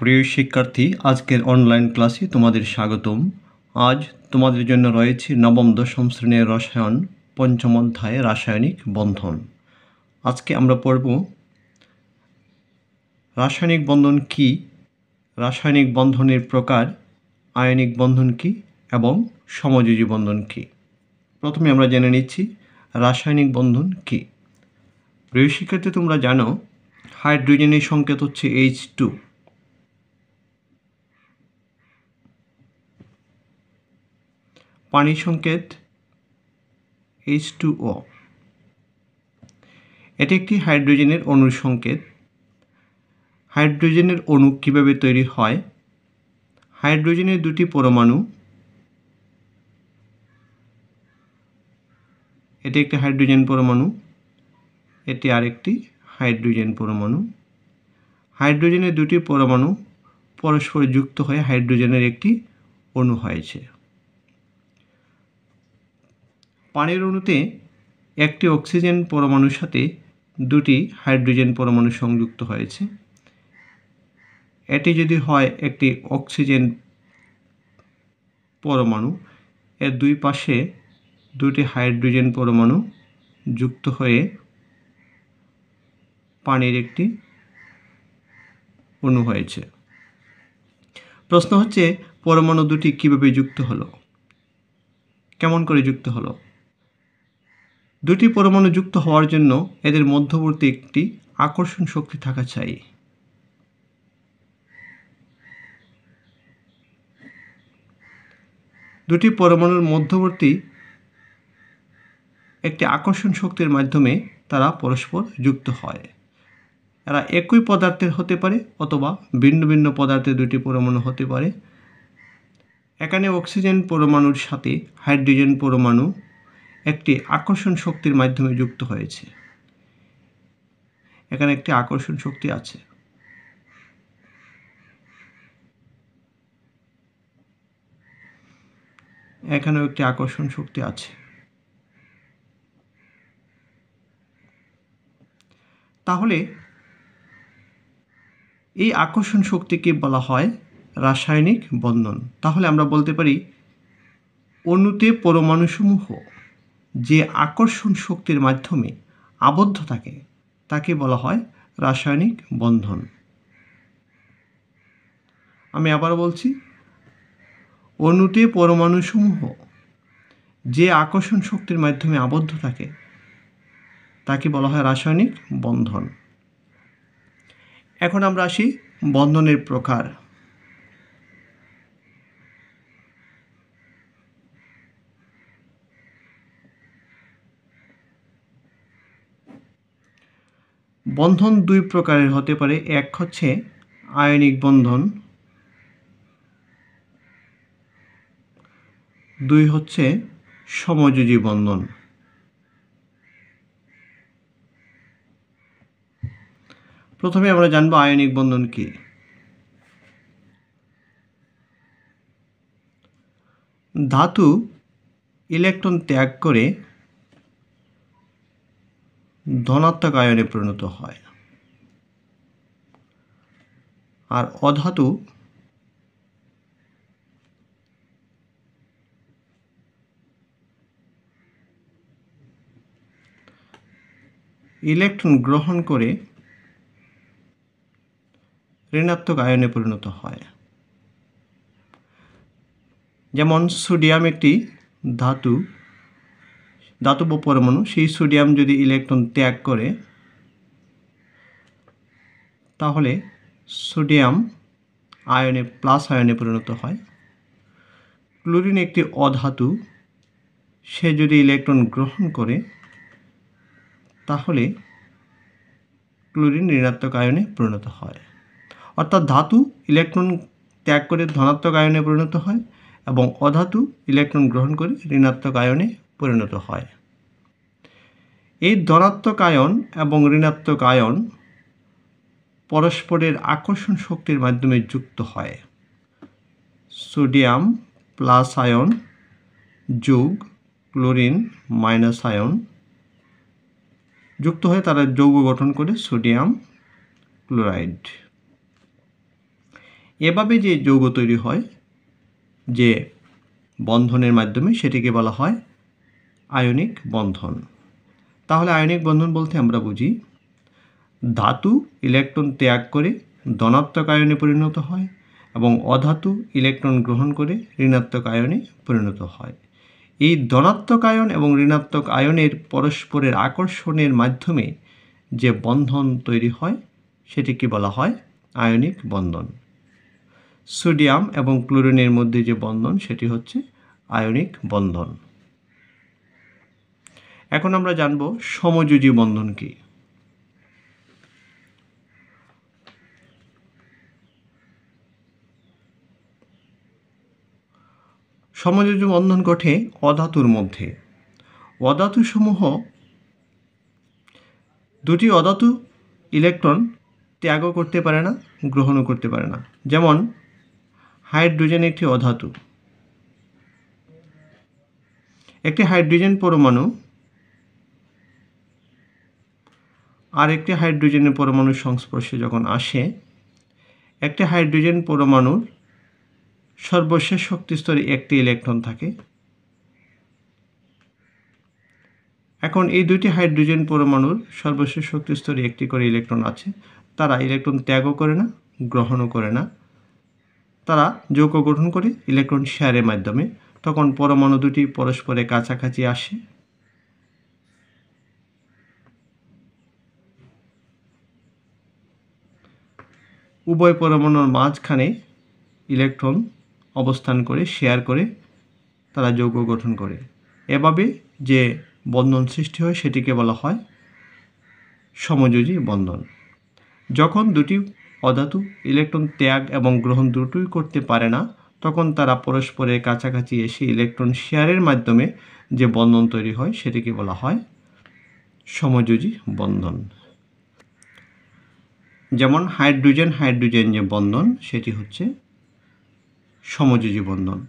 প্রিয় শিক্ষার্থী, আজকের অনলাইন ক্লাসে তোমাদের স্বাগতম। আজ তোমাদের জন্য রয়েছে নবম দশম শ্রেণীর রসায়ন পঞ্চম অধ্যায়ে রাসায়নিক বন্ধন। আজকে আমরা পড়ব রাসায়নিক বন্ধন কি, রাসায়নিক বন্ধনের প্রকার, আয়নিক বন্ধন কি এবং সমযোজী বন্ধন কি। প্রথমে আমরা জেনে নিচ্ছি রাসায়নিক বন্ধন কি। প্রিয় শিক্ষার্থী, তোমরা জানো হাইড্রোজেনের সংকেত হচ্ছে H2, পানির সংকেত H2O। এটি একটি হাইড্রোজেনের অণুর সংকেত। হাইড্রোজেনের অণু কিভাবে তৈরি হয়? হাইড্রোজেনের দুটি পরমাণু, এটি একটি হাইড্রোজেন পরমাণু, এটি আরেকটি হাইড্রোজেন পরমাণু। হাইড্রোজেনের দুটি পরমাণু পরস্পর যুক্ত হয়ে হাইড্রোজেনের একটি অণু হয়েছে। পানির অণুতে একটি অক্সিজেন পরমাণুর সাথে দুটি হাইড্রোজেন পরমাণু সংযুক্ত হয়েছে। এটি যদি হয় একটি অক্সিজেন পরমাণু, এর দুই পাশে দুটি হাইড্রোজেন পরমাণু যুক্ত হয়ে পানির একটি অণু হয়েছে। প্রশ্ন হচ্ছে পরমাণু দুটি কিভাবে যুক্ত হলো, কেমন করে যুক্ত হলো? দুটি পরমাণু যুক্ত হওয়ার জন্য এদের মধ্যবর্তী একটি আকর্ষণ শক্তি থাকা চাই। দুটি পরমাণুর মধ্যবর্তী একটি আকর্ষণ শক্তির মাধ্যমে তারা পরস্পর যুক্ত হয়। এরা একই পদার্থের হতে পারে অথবা ভিন্ন ভিন্ন পদার্থের দুটি পরমাণু হতে পারে। এখানে অক্সিজেন পরমাণুর সাথে হাইড্রোজেন পরমাণু একটি আকর্ষণ শক্তির মাধ্যমে যুক্ত হয়েছে। এখানে একটি আকর্ষণ শক্তি আছে। এখানেও একটি আকর্ষণ শক্তি আছে। তাহলে এই আকর্ষণ শক্তিকে বলা হয় রাসায়নিক বন্ধন। তাহলে আমরা বলতে পারি অণুতে পরমাণুসমূহ যে আকর্ষণ শক্তির মাধ্যমে আবদ্ধ থাকে তাকে বলা হয় রাসায়নিক বন্ধন। আমি আবার বলছি, অণুতে পরমাণুসমূহ যে আকর্ষণ শক্তির মাধ্যমে আবদ্ধ থাকে তাকে বলা হয় রাসায়নিক বন্ধন। এখন আমরা আসি বন্ধনের প্রকার। বন্ধন দুই প্রকারের হতে পারে। এক হচ্ছে আয়নিক বন্ধন, দুই হচ্ছে সমযোজী বন্ধন। প্রথমে আমরা জানবো আয়নিক বন্ধন কি। ধাতু ইলেকট্রন ত্যাগ করে ধনাত্মক আয়নে পরিণত হয়, আর অধাতু ইলেকট্রন গ্রহণ করে ঋণাত্মক আয়নে পরিণত হয়। যেমন সোডিয়াম একটি ধাতব পরমাণু, সেই সোডিয়াম যদি ইলেকট্রন ত্যাগ করে তাহলে সোডিয়াম আয়নে প্লাস আয়নে পরিণত হয়। ক্লোরিন একটি অধাতু, সে যদি ইলেকট্রন গ্রহণ করে তাহলে ক্লোরিন ঋণাত্মক আয়নে পরিণত হয়। অর্থাৎ ধাতু ইলেকট্রন ত্যাগ করে ধনাত্মক আয়নে পরিণত হয় এবং অধাতু ইলেকট্রন গ্রহণ করে ঋণাত্মক আয়নে পরিণত হয়। এই ধনাত্মক আয়ন এবং ঋণাত্মক আয়ন পরস্পরের আকর্ষণ শক্তির মাধ্যমে যুক্ত হয়। সোডিয়াম প্লাস আয়ন যোগ ক্লোরিন মাইনাস আয়ন যুক্ত হয়ে তারা যৌগ গঠন করে সোডিয়াম ক্লোরাইড। এভাবে যে যৌগ তৈরি হয় যে বন্ধনের মাধ্যমে সেটিকে বলা হয় আয়নিক বন্ধন। তাহলে আয়নিক বন্ধন বলতে আমরা বুঝি ধাতু ইলেকট্রন ত্যাগ করে ধনাত্মক আয়নে পরিণত হয় এবং অধাতু ইলেকট্রন গ্রহণ করে ঋণাত্মক আয়নে পরিণত হয়। এই ধনাত্মক আয়ন এবং ঋণাত্মক আয়নের পরস্পরের আকর্ষণের মাধ্যমে যে বন্ধন তৈরি হয় সেটিকে বলা হয় আয়নিক বন্ধন। সোডিয়াম এবং ক্লোরিনের মধ্যে যে বন্ধন সেটি হচ্ছে আয়নিক বন্ধন। এখন আমরা জানব সমযোজী বন্ধন কি। সমযোজী বন্ধন ঘটে অধাতুর মধ্যে। অধাতুসমূহ দুটি অধাতু ইলেকট্রন ত্যাগও করতে পারে না, গ্রহণও করতে পারে না। যেমন হাইড্রোজেন একটি অধাতু। একটি হাইড্রোজেন পরমাণু আর একটি হাইড্রোজেনের পরমাণুর সংস্পর্শে যখন আসে, একটি হাইড্রোজেন পরমাণুর সর্বশেষ শক্তি স্তরে একটি ইলেকট্রন থাকে। এখন এই দুটি হাইড্রোজেন পরমাণুর সর্বশেষ শক্তি স্তরে একটি করে ইলেকট্রন আছে। তারা ইলেকট্রন ত্যাগও করে না, গ্রহণও করে না। তারা যৌগ গঠন করে ইলেকট্রন শেয়ারের মাধ্যমে। তখন পরমাণু দুটি পরস্পরের কাছাকাছি আসে। উভয় পরমাণুর মাঝখানে ইলেকট্রন অবস্থান করে শেয়ার করে তারা যৌগ গঠন করে। এভাবে যে বন্ধন সৃষ্টি হয় সেটিকে বলা হয় সমযোজী বন্ধন। যখন দুটি অধাতু ইলেকট্রন ত্যাগ এবং গ্রহণ দুটোই করতে পারে না, তখন তারা পরস্পরের কাছাকাছি এসে ইলেকট্রন শেয়ারের মাধ্যমে যে বন্ধন তৈরি হয় সেটিকে বলা হয় সমযোজী বন্ধন। যেমন হাইড্রোজেন হাইড্রোজেন যে বন্ধন সেটি হচ্ছে সমযোজী বন্ধন।